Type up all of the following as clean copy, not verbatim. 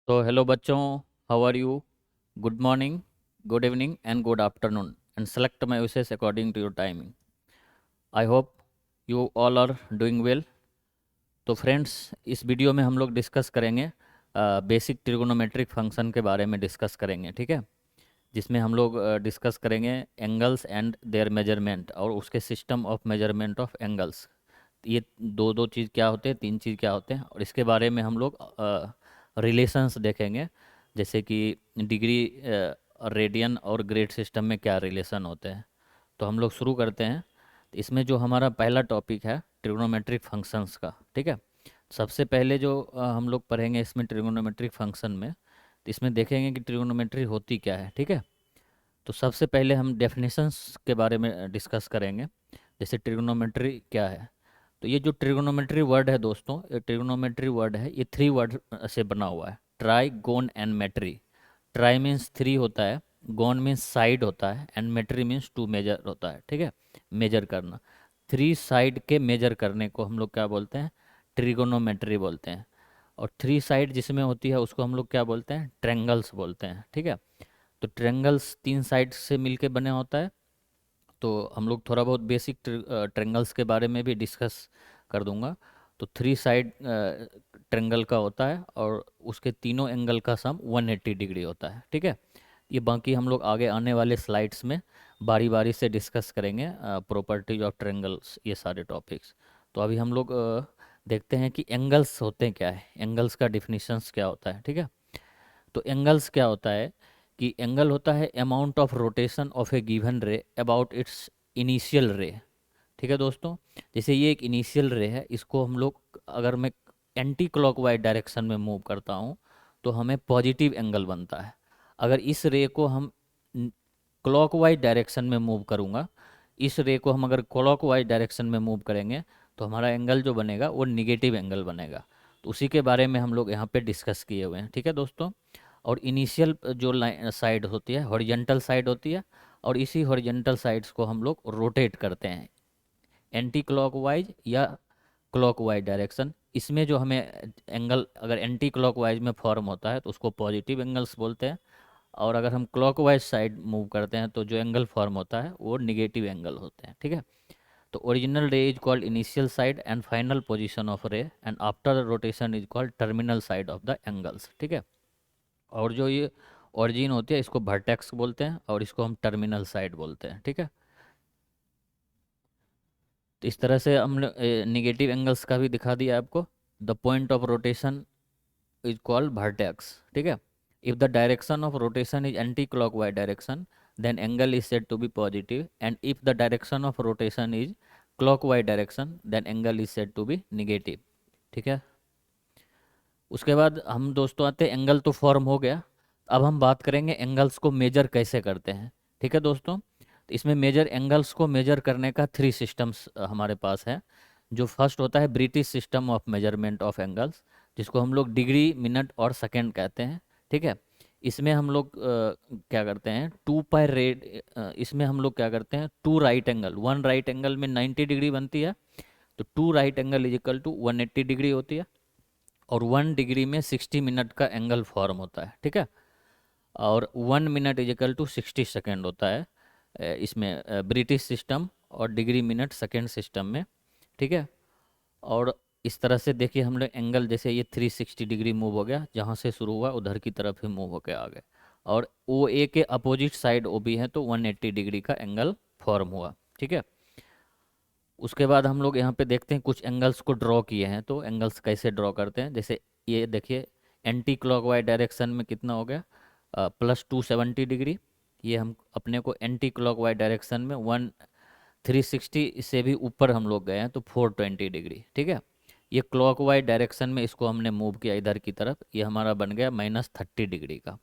तो हेलो बच्चों, how are you? Good morning, good evening and good afternoon and select my wishes according to your timing. I hope you all are doing well. तो friends, इस video में हम लोग discuss करेंगे basic trigonometric function के बारे में discuss करेंगे, ठीक है। जिसमें हम लोग डिस्कस करेंगे एंगल्स एंड देयर मेजरमेंट और उसके system of measurement of angles. ये दो दो चीज़ क्या होते हैं, तीन चीज़ क्या होते हैं, और इसके बारे में हम लोग रिलेशंस देखेंगे। जैसे कि डिग्री, रेडियन और ग्रेड सिस्टम में क्या रिलेशन होते हैं। तो हम लोग शुरू करते हैं। तो इसमें जो हमारा पहला टॉपिक है ट्रिग्नोमेट्रिक फंक्शंस का, ठीक है। सबसे पहले जो हम लोग पढ़ेंगे इसमें ट्रिग्नोमेट्रिक फंक्शन में, तो इसमें देखेंगे कि ट्रिग्नोमेट्री होती क्या है, ठीक है। तो सबसे पहले हम डेफिनेशंस के बारे में डिस्कस करेंगे। जैसे ट्रिग्नोमेट्री क्या है। तो ये जो ट्रिग्नोमेट्री वर्ड है दोस्तों, ये ट्रिग्नोमेट्री वर्ड है, ये थ्री वर्ड से बना हुआ है, tri, gon and metry. Tri means three होता है, गोन मीन्स साइड होता है, and metry means to measure होता है, ठीक है। मेजर करना, थ्री साइड के मेजर करने को हम लोग क्या बोलते हैं? ट्रिगोनोमेट्री बोलते हैं। और थ्री साइड जिसमें होती है उसको हम लोग क्या बोलते हैं? ट्रेंगल्स बोलते हैं, ठीक है। तो ट्रेंगल्स तीन साइड से मिलके बने होता है। तो हम लोग थोड़ा बहुत बेसिक ट्रेंगल्स के बारे में भी डिस्कस कर दूंगा। तो थ्री साइड ट्रेंगल का होता है और उसके तीनों एंगल का सम 180 डिग्री होता है, ठीक है। ये बाकी हम लोग आगे आने वाले स्लाइड्स में बारी बारी से डिस्कस करेंगे, प्रॉपर्टीज ऑफ ट्रेंगल्स, ये सारे टॉपिक्स। तो अभी हम लोग देखते हैं कि एंगल्स होते हैं क्या है, एंगल्स का डिफिनीशंस क्या होता है, ठीक है। तो एंगल्स क्या होता है कि एंगल होता है amount of rotation of A given रे अबाउट इट्स इनिशियल रे, ठीक है दोस्तों। जैसे ये एक इनिशियल रे है, इसको हम लोग, अगर मैं एंटी क्लॉकवाइज डायरेक्शन में मूव करता हूँ तो हमें पॉजिटिव एंगल बनता है। अगर इस रे को हम क्लॉकवाइज डायरेक्शन में मूव करूँगा, इस रे को हम अगर क्लॉकवाइज डायरेक्शन में मूव करेंगे तो हमारा एंगल जो बनेगा वो निगेटिव एंगल बनेगा। तो उसी के बारे में हम लोग यहाँ पे डिस्कस किए हुए हैं, ठीक है दोस्तों। और इनिशियल जो साइड होती है हॉरिजेंटल साइड होती है, और इसी हॉरिजेंटल साइड्स को हम लोग रोटेट करते हैं एंटी क्लॉकवाइज या क्लॉकवाइज डायरेक्शन। इसमें जो हमें एंगल अगर एंटी क्लॉकवाइज में फॉर्म होता है तो उसको पॉजिटिव एंगल्स बोलते हैं, और अगर हम क्लॉकवाइज साइड मूव करते हैं तो जो एंगल फॉर्म होता है वो निगेटिव एंगल होते हैं, ठीक है। तो ओरिजिनल रे is called initial side and final position of रे, and after rotation is called terminal side of the angles, ठीक है। और जो ये ओरिजिन होती है इसको वर्टेक्स बोलते हैं और इसको हम टर्मिनल साइड बोलते हैं, ठीक है। तो इस तरह से हमने निगेटिव एंगल्स का भी दिखा दिया आपको। The point of rotation is called vertex, ठीक है। If the direction of rotation is anti clockwise direction then angle is said to be positive, and if the direction of rotation is clockwise direction then angle is said to be negative, ठीक है। उसके बाद हम दोस्तों आते हैं, angle तो form हो गया। अब हम बात करेंगे एंगल्स को मेजर कैसे करते हैं, ठीक है दोस्तों। तो इसमें मेजर एंगल्स को मेजर करने का थ्री सिस्टम्स हमारे पास है। जो फर्स्ट होता है British system of measurement of angles, जिसको हम लोग डिग्री, मिनट और सेकेंड कहते हैं, ठीक है। इसमें हम लोग क्या करते हैं, टू पाई रेड, इसमें हम लोग क्या करते हैं, two right angle, one right angle में 90 डिग्री बनती है। तो two right angle is equal to 180 degree होती है, और 1 डिग्री में 60 मिनट का एंगल फॉर्म होता है, ठीक है। और 1 minute is equal to 60 second होता है इसमें ब्रिटिश सिस्टम और डिग्री मिनट सेकेंड सिस्टम में, ठीक है। और इस तरह से देखिए हम लोग एंगल, जैसे ये 360 डिग्री मूव हो गया, जहाँ से शुरू हुआ उधर की तरफ ही मूव होकर आ गए, और ओ ए के अपोजिट साइड ओ बी है तो 180 डिग्री का एंगल फॉर्म हुआ, ठीक है। उसके बाद हम लोग यहाँ पे देखते हैं कुछ एंगल्स को ड्रॉ किए हैं, तो एंगल्स कैसे ड्रॉ करते हैं। जैसे ये देखिए, एंटी क्लॉकवाइज डायरेक्शन में कितना हो गया, +270 डिग्री। ये हम अपने को एंटी क्लॉकवाइज डायरेक्शन में 360 से भी ऊपर हम लोग गए हैं तो 420 डिग्री, ठीक है। ये क्लॉकवाइज डायरेक्शन में इसको हमने मूव किया इधर की तरफ, ये हमारा बन गया -30 डिग्री का,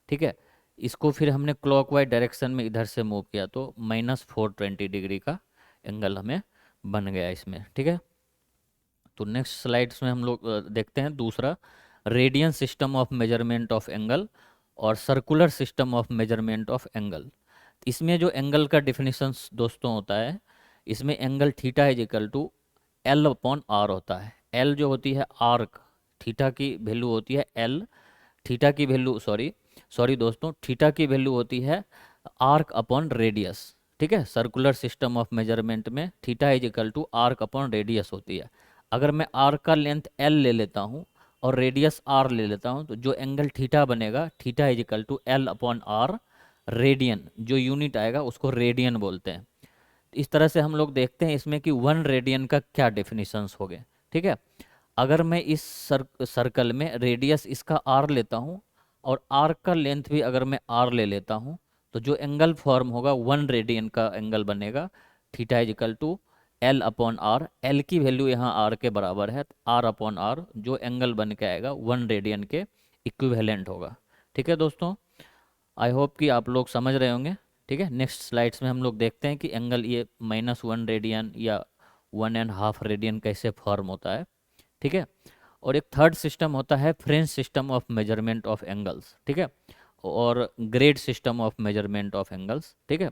ठीक है। इसको फिर हमने क्लॉकवाइज डायरेक्शन में इधर से मूव किया तो -420 डिग्री का एंगल हमें बन गया इसमें, ठीक है। तो नेक्स्ट स्लाइड्स में हम लोग देखते हैं दूसरा, radian system of measurement of angle और circular system of measurement of angle. इसमें जो एंगल का डिफिनीशंस दोस्तों होता है, इसमें angle theta is equal to L/R होता है। एल जो होती है आर्क, थीटा की वैल्यू होती है L, थीटा की वैल्यू सॉरी दोस्तों, थीटा की वैल्यू होती है आर्क अपॉन रेडियस। ठीक है, सर्कुलर सिस्टम ऑफ मेजरमेंट में theta is equal to arc upon radius होती है। अगर मैं आर्क का लेंथ एल ले लेता हूँ और रेडियस आर ले लेता हूँ, तो जो एंगल थीटा बनेगा, theta is equal to L upon R radian, जो यूनिट आएगा उसको रेडियन बोलते हैं। इस तरह से हम लोग देखते हैं इसमें कि 1 रेडियन का क्या डेफिनेशंस हो गए। ठीक है, अगर मैं इस सर्कल में रेडियस इसका आर लेता हूँ और आर्क का लेंथ भी अगर मैं आर ले लेता हूँ, तो जो एंगल फॉर्म होगा 1 रेडियन का एंगल बनेगा। Theta is equal to L upon R, L की वैल्यू यहाँ आर के बराबर है, आर अपॉन आर जो एंगल बन के आएगा 1 रेडियन के इक्विवेलेंट होगा। ठीक है दोस्तों, आई होप कि आप लोग समझ रहे होंगे। ठीक है, नेक्स्ट स्लाइड्स में हम लोग देखते हैं कि एंगल ये -1 रेडियन या 1.5 रेडियन कैसे फॉर्म होता है। ठीक है, और एक थर्ड सिस्टम होता है French system of measurement of angles. ठीक है, और grade system of measurement of angles. ठीक है,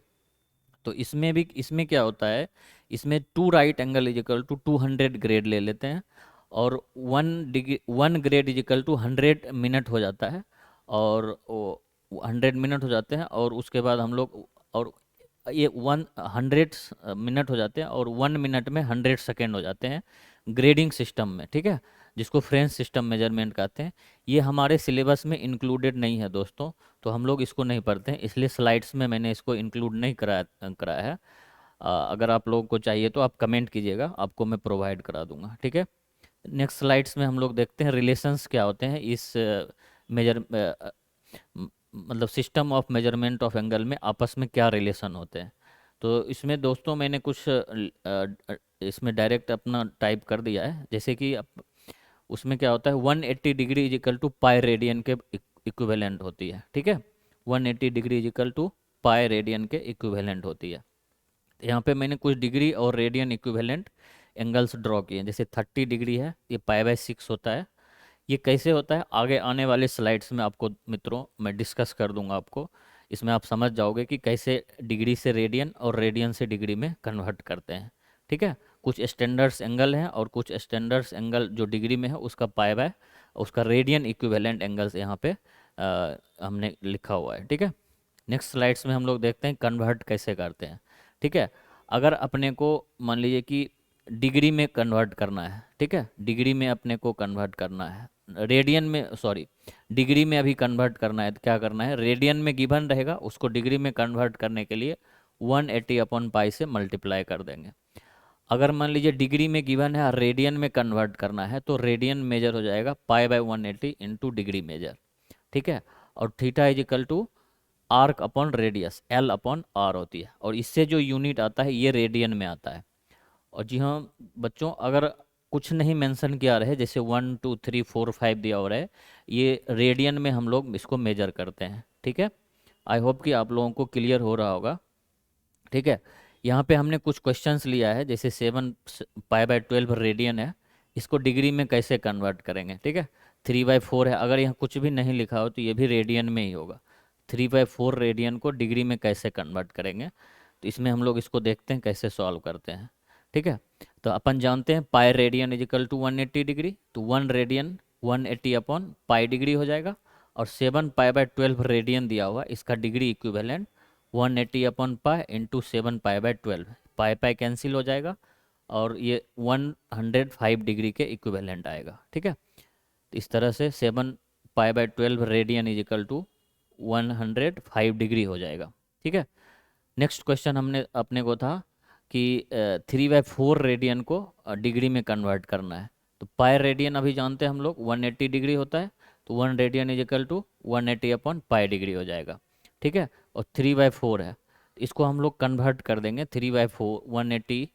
तो इसमें क्या होता है, इसमें 2 right angle is equal to 200 grade ले लेते हैं, और 1 grade is equal to 100 minute हो जाता है, और 100 मिनट हो जाते हैं, और उसके बाद हम लोग, और ये 100 मिनट हो जाते हैं, और 1 मिनट में 100 सेकेंड हो जाते हैं ग्रेडिंग सिस्टम में। ठीक है, जिसको फ्रेंच सिस्टम मेजरमेंट कहते हैं। ये हमारे सिलेबस में इंक्लूडेड नहीं है दोस्तों, तो हम लोग इसको नहीं पढ़ते हैं, इसलिए स्लाइड्स में मैंने इसको इंक्लूड नहीं कराया है। अगर आप लोगों को चाहिए तो आप कमेंट कीजिएगा, आपको मैं प्रोवाइड करा दूंगा। ठीक है, नेक्स्ट स्लाइड्स में हम लोग देखते हैं रिलेशंस क्या होते हैं इस मेजर मतलब system of measurement of angle में, आपस में क्या रिलेशन होते हैं। तो इसमें दोस्तों मैंने कुछ इसमें डायरेक्ट अपना टाइप कर दिया है, जैसे कि उसमें क्या होता है 180 degree is equal to pi radian के इक्विवेलेंट होती है। ठीक है, 180 degree is equal to pi radian के इक्विवेलेंट होती है। यहाँ पे मैंने कुछ डिग्री और रेडियन इक्विवेलेंट एंगल्स ड्रॉ किए हैं। जैसे 30 डिग्री है, ये पाई/6 होता है। ये कैसे होता है आगे आने वाले स्लाइड्स में आपको मित्रों मैं डिस्कस कर दूंगा आपको, इसमें आप समझ जाओगे कि कैसे डिग्री से रेडियन और रेडियन से डिग्री में कन्वर्ट करते हैं। ठीक है, कुछ स्टैंडर्ड्स एंगल हैं और कुछ स्टैंडर्ड्स एंगल जो डिग्री में है उसका पाई/, उसका रेडियन इक्विवेलेंट एंगल्स यहाँ पे हमने लिखा हुआ है। ठीक है, नेक्स्ट स्लाइड्स में हम लोग देखते हैं कन्वर्ट कैसे करते हैं। ठीक है, अगर अपने को मान लीजिए कि डिग्री में कन्वर्ट करना है, ठीक है, डिग्री में अपने को कन्वर्ट करना है, रेडियन में सॉरी डिग्री में अभी कन्वर्ट करना है, तो क्या करना है, रेडियन में गिवन रहेगा, उसको डिग्री में कन्वर्ट करने के लिए 180 अपॉन पाई से मल्टीप्लाई कर देंगे। अगर मान लीजिए डिग्री में गिवन है और रेडियन में कन्वर्ट करना है, तो रेडियन मेजर हो जाएगा पाई/180 इंटू डिग्री मेजर। ठीक है, और theta is equal to arc upon radius, L upon R होती है, और इससे जो यूनिट आता है ये रेडियन में आता है। और जी हाँ बच्चों, अगर कुछ नहीं मेंशन किया रहे, जैसे 1 2 3 4 5 दिया हो रहा है, ये रेडियन में हम लोग इसको मेजर करते हैं। ठीक है, आई होप कि आप लोगों को क्लियर हो रहा होगा। ठीक है, यहाँ पे हमने कुछ क्वेश्चंस लिया है, जैसे 7 पाई/12 रेडियन है, इसको डिग्री में कैसे कन्वर्ट करेंगे। ठीक है, 3/4 है, अगर यहाँ कुछ भी नहीं लिखा हो तो ये भी रेडियन में ही होगा। 3/4 रेडियन को डिग्री में कैसे कन्वर्ट करेंगे, तो इसमें हम लोग इसको देखते हैं कैसे सॉल्व करते हैं। ठीक है, तो अपन जानते हैं pi radian is equal to 180 degree, तो 1 रेडियन 180 अपॉन पाई डिग्री हो जाएगा, और 7 पाई/12 रेडियन दिया हुआ, इसका degree equivalent 180 upon pi into 7 पाई/12, पाई पाई कैंसिल हो जाएगा, और ये 105 डिग्री के इक्विवेलेंट आएगा। ठीक है, तो इस तरह से 7 पाई/12 radian is equal to 105 degree हो जाएगा। ठीक है, नेक्स्ट क्वेश्चन हमने अपने को था कि 3/4 रेडियन को डिग्री में कन्वर्ट करना है, तो पाई रेडियन अभी जानते हैं हम लोग 180 डिग्री होता है, तो 1 radian is equal to 180 upon pi degree हो जाएगा। ठीक है, और 3/4 है, तो इसको हम लोग कन्वर्ट कर देंगे 3/4, 180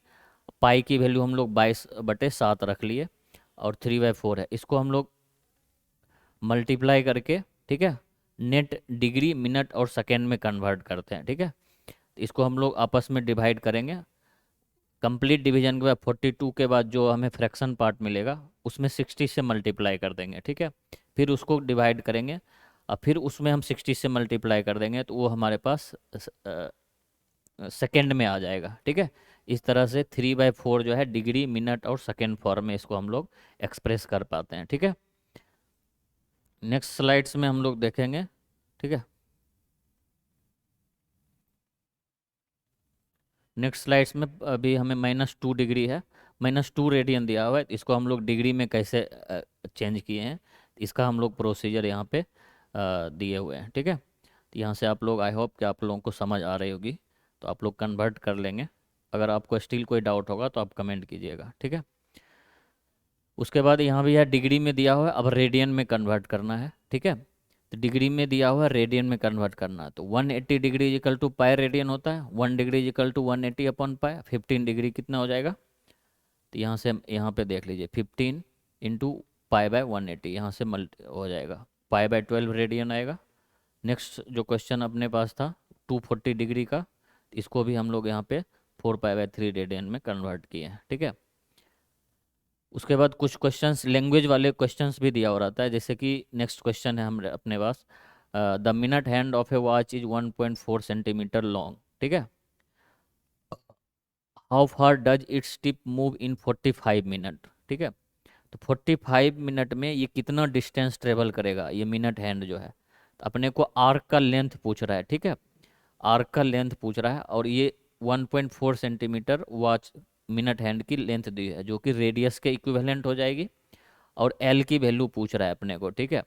पाई की वैल्यू हम लोग 22/7 रख लिए, और 3/4 है, इसको हम लोग मल्टीप्लाई करके, ठीक है, नेट डिग्री मिनट और सेकेंड में कन्वर्ट करते हैं। ठीक है, तो इसको हम लोग आपस में डिवाइड करेंगे, कंप्लीट डिवीजन के बाद 42 के बाद जो हमें फ्रैक्शन पार्ट मिलेगा उसमें 60 से मल्टीप्लाई कर देंगे। ठीक है, फिर उसको डिवाइड करेंगे, और फिर उसमें हम 60 से मल्टीप्लाई कर देंगे, तो वो हमारे पास सेकेंड में आ जाएगा। ठीक है, इस तरह से 3/4 जो है डिग्री मिनट और सेकेंड फॉर्म में इसको हम लोग एक्सप्रेस कर पाते हैं। ठीक है, नेक्स्ट स्लाइड्स में हम लोग देखेंगे, ठीक है। नेक्स्ट स्लाइड्स में अभी हमें -2 डिग्री है, -2 रेडियन दिया हुआ है, इसको हम लोग डिग्री में कैसे चेंज किए हैं, इसका हम लोग प्रोसीजर यहाँ पे दिए हुए हैं, ठीक है। तो यहाँ से आप लोग, आई होप कि आप लोगों को समझ आ रही होगी, तो आप लोग कन्वर्ट कर लेंगे। अगर आपको स्टिल कोई डाउट होगा तो आप कमेंट कीजिएगा, ठीक है। उसके बाद यहाँ भी है डिग्री में दिया हुआ है, अब रेडियन में कन्वर्ट करना है, ठीक है। तो डिग्री में दिया हुआ है, रेडियन में कन्वर्ट करना है, तो 180 degree equal to pi radian होता है, 1 degree equal to 180 upon pi, 15 degree कितना हो जाएगा। तो यहाँ से यहाँ पे देख लीजिए 15 इंटू पाई बाय 180, यहाँ से मल्टी हो जाएगा, पाई बाय 12 रेडियन आएगा। नेक्स्ट जो क्वेश्चन अपने पास था 240 डिग्री का, इसको भी हम लोग यहाँ पे 4 पाई बाय 3 रेडियन में कन्वर्ट किए हैं, ठीक है। उसके बाद कुछ क्वेश्चंस लैंग्वेज वाले क्वेश्चंस भी दिया हो रहता है, जैसे कि नेक्स्ट क्वेश्चन है हम अपने पास, the minute hand of a watch is 1.4 centimetre long, ठीक है। How far does its tip move in 45 minute, ठीक है। तो 45 मिनट में ये कितना डिस्टेंस ट्रेवल करेगा, ये मिनट हैंड जो है। तो अपने को आर्क का लेंथ पूछ रहा है, ठीक है। आर्क का लेंथ पूछ रहा है, और ये 1.4 सेंटीमीटर वॉच मिनट हैंड की लेंथ दी है, जो कि रेडियस के इक्विवेलेंट हो जाएगी, और एल की वैल्यू पूछ रहा है अपने को, ठीक है।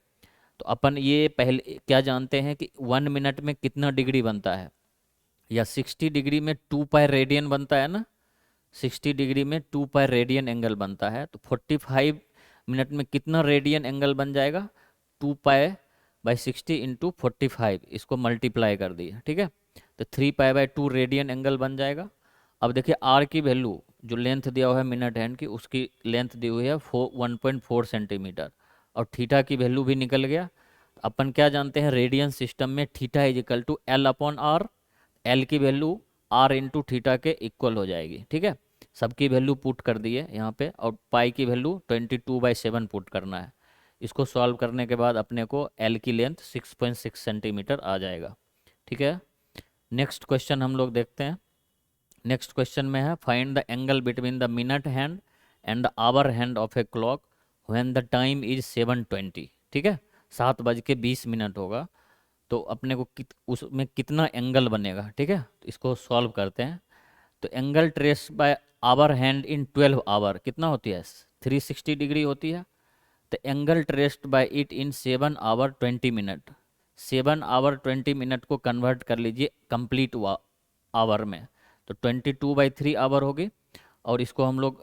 तो अपन ये पहले क्या जानते हैं कि 1 मिनट में कितना डिग्री बनता है, या 60 डिग्री में 2 पाई रेडियन बनता है ना, 60 डिग्री में 2 पाई रेडियन एंगल बनता है, तो 45 मिनट में कितना रेडियन एंगल बन जाएगा, 2 पाई बाय 60 इंटू 45, इसको मल्टीप्लाई कर दिए, ठीक है। तो 3 पाई बाय 2 रेडियन एंगल बन जाएगा। अब देखिए आर की वैल्यू, जो लेंथ दिया हुआ है मिनट हैंड की, उसकी लेंथ दी हुई है 1.4 सेंटीमीटर, और थीटा की वैल्यू भी निकल गया। अपन क्या जानते हैं, रेडियन सिस्टम में theta is equal to L upon R, L की वैल्यू आर इंटू थीटा के इक्वल हो जाएगी, ठीक है। सबकी वैल्यू पुट कर दी है यहाँ पे, और पाई की वैल्यू 22/7 पुट करना है। इसको सॉल्व करने के बाद अपने को एल की लेंथ 6.6 सेंटीमीटर आ जाएगा, ठीक है। नेक्स्ट क्वेश्चन हम लोग देखते हैं। नेक्स्ट क्वेश्चन में है, find the angle between the minute hand and the hour hand of a clock when the time is 7:20, ठीक है। 7:20 होगा, तो अपने को उसमें कितना एंगल बनेगा, ठीक है। तो इसको सॉल्व करते हैं। तो angle traced by hour hand in 12 hour कितना होती है, 360 डिग्री होती है। तो angle traced by it in 7 hour 20 minute, 7 hour 20 minute को कन्वर्ट कर लीजिए कंप्लीट आवर में, तो 22/3 आवर होगी। और इसको हम लोग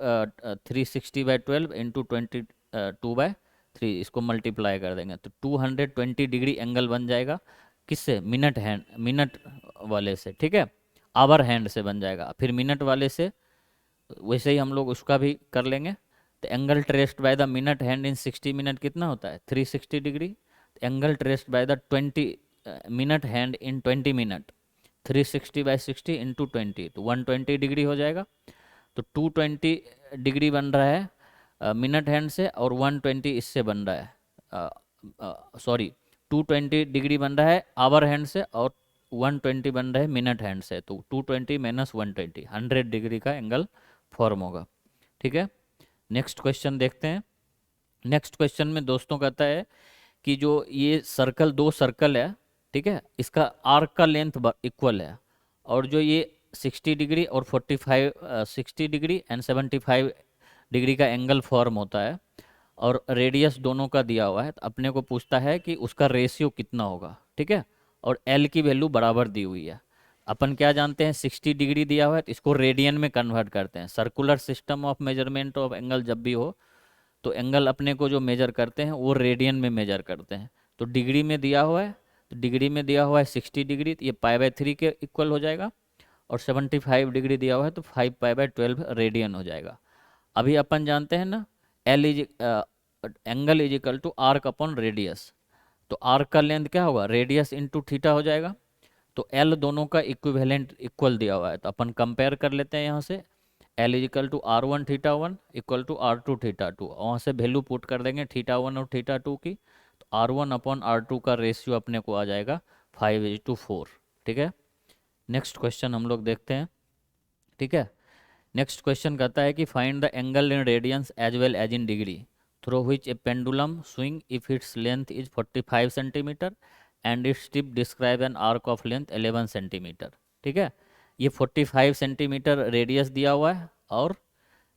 360/12 इंटू 22/3, इसको मल्टीप्लाई कर देंगे, तो 220 डिग्री एंगल बन जाएगा, किससे, मिनट हैंड, मिनट वाले से, ठीक है। आवर हैंड से बन जाएगा, फिर मिनट वाले से वैसे ही हम लोग उसका भी कर लेंगे। तो angle traced by the minute hand in 60 minute कितना होता है, 360 degree. Angle traced by the 20 minute hand in 20 minute, 360/60 into 20, तो 120 डिग्री हो जाएगा। तो 220 डिग्री बन रहा है मिनट हैंड से, और 120 इससे बन रहा है, सॉरी 220 डिग्री बन रहा है आवर हैंड से, और 120 बन रहा है मिनट हैंड से, तो 220 माइनस 120, 100 डिग्री का एंगल फॉर्म होगा, ठीक है। नेक्स्ट क्वेश्चन देखते हैं। नेक्स्ट क्वेश्चन में दोस्तों कहता है कि जो ये सर्कल, दो सर्कल है, ठीक है, इसका आर्क का लेंथ इक्वल है, और जो ये 60 डिग्री और 45 60 डिग्री एंड 75 डिग्री का एंगल फॉर्म होता है, और रेडियस दोनों का दिया हुआ है, तो अपने को पूछता है कि उसका रेशियो कितना होगा, ठीक है। और एल की वैल्यू बराबर दी हुई है। अपन क्या जानते हैं, 60 डिग्री दिया हुआ है, तो इसको रेडियन में कन्वर्ट करते हैं। Circular system of measurement of angle जब भी हो, तो एंगल अपने को जो मेजर करते हैं वो रेडियन में मेजर करते हैं। तो डिग्री में दिया हुआ है, तो डिग्री में दिया हुआ है 60 डिग्री, तो ये पाई/3 के इक्वल हो जाएगा, और 75 डिग्री दिया हुआ है तो 5 पाई/12 रेडियन हो जाएगा। अभी अपन जानते हैं ना, L is angle is equal to arc upon radius, तो आर्क का लेंथ क्या होगा, रेडियस इंटू थीटा हो जाएगा। तो एल दोनों का इक्विवेलेंट इक्वल दिया हुआ है, तो अपन कंपेयर कर लेते हैं यहाँ से, L is equal to R1 θ1 equal to R2 θ2, वहाँ से वैल्यू पुट कर देंगे θ1 और θ2 की, तो R1/R2 का रेशियो अपने को आ जाएगा 5:4, ठीक है। नेक्स्ट क्वेश्चन हम लोग देखते हैं, ठीक है। नेक्स्ट क्वेश्चन कहता है कि find the angle in radians as well as in degree, through which a pendulum swing if its length is 45 centimeter and its tip describe an arc of length 11 centimetre. ठीक है, ये 45 centimetre radius दिया हुआ है और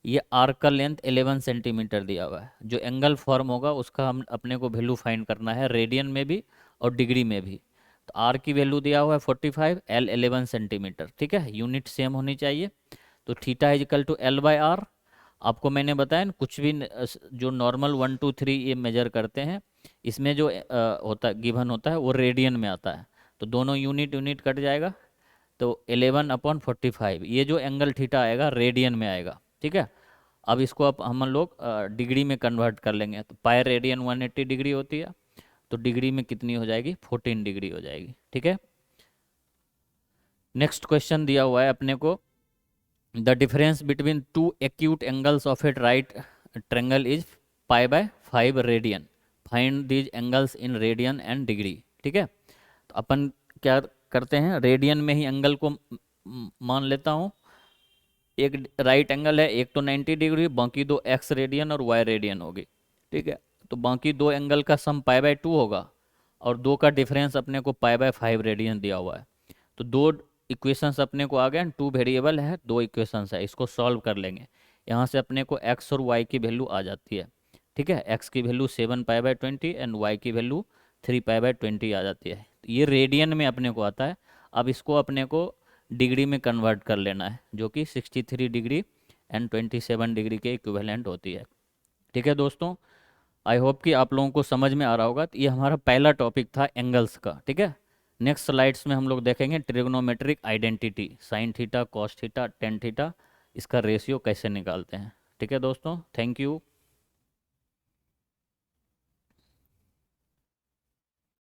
ये arc का length 11 centimetre दिया हुआ है। जो एंगल फॉर्म होगा उसका हम अपने को वैल्यू फाइंड करना है, रेडियन में भी और डिग्री में भी। तो आर की वैल्यू दिया हुआ है 45, एल 11 सेंटीमीटर। ठीक है, यूनिट सेम होनी चाहिए। तो theta is equal to L by R. आपको मैंने बताया ना, कुछ भी जो नॉर्मल 1 2 3 ये मेजर करते हैं, इसमें जो होता है गिवन होता है वो रेडियन में आता है। तो दोनों यूनिट यूनिट कट जाएगा, तो 11/45 ये जो एंगल थीटा आएगा रेडियन में आएगा। ठीक है, अब इसको अब हम लोग डिग्री में कन्वर्ट कर लेंगे। तो पाई रेडियन 180 डिग्री होती है, तो डिग्री में कितनी हो जाएगी, 14 डिग्री हो जाएगी। ठीक है, नेक्स्ट क्वेश्चन दिया हुआ है अपने को, the difference between two acute angles of at right triangle is पाई/5 radian, find these angles in radian and degree. ठीक है, तो अपन क्या करते हैं, रेडियन में ही एंगल को मान लेता हूँ। एक राइट एंगल है, एक तो 90 डिग्री, बाकी दो एक्स रेडियन और वाई रेडियन होगी। ठीक है, तो बाकी दो एंगल का सम पाई/2 होगा और दो का डिफरेंस अपने को पाई/5 रेडियन दिया हुआ है। तो दो इक्वेशंस अपने को आ गए, टू वेरिएबल है, दो इक्वेशंस है, इसको सॉल्व कर लेंगे। यहाँ से अपने को एक्स और वाई की वैल्यू आ जाती है। ठीक है, एक्स की वैल्यू 7 पाई/20 एंड वाई की वैल्यू 3 पाई/20 आ जाती है। तो ये रेडियन में अपने को आता है। अब इसको अपने को डिग्री में कन्वर्ट कर लेना है, जो कि 63 डिग्री एंड 27 डिग्री के इक्विवेलेंट होती है। ठीक है दोस्तों, आई होप कि आप लोगों को समझ में आ रहा होगा। तो ये हमारा पहला टॉपिक था एंगल्स का। ठीक है, नेक्स्ट स्लाइड्स में हम लोग देखेंगे trigonometric identity, sine theta, cos theta, tan theta, इसका रेशियो कैसे निकालते हैं। ठीक है दोस्तों, थैंक यू।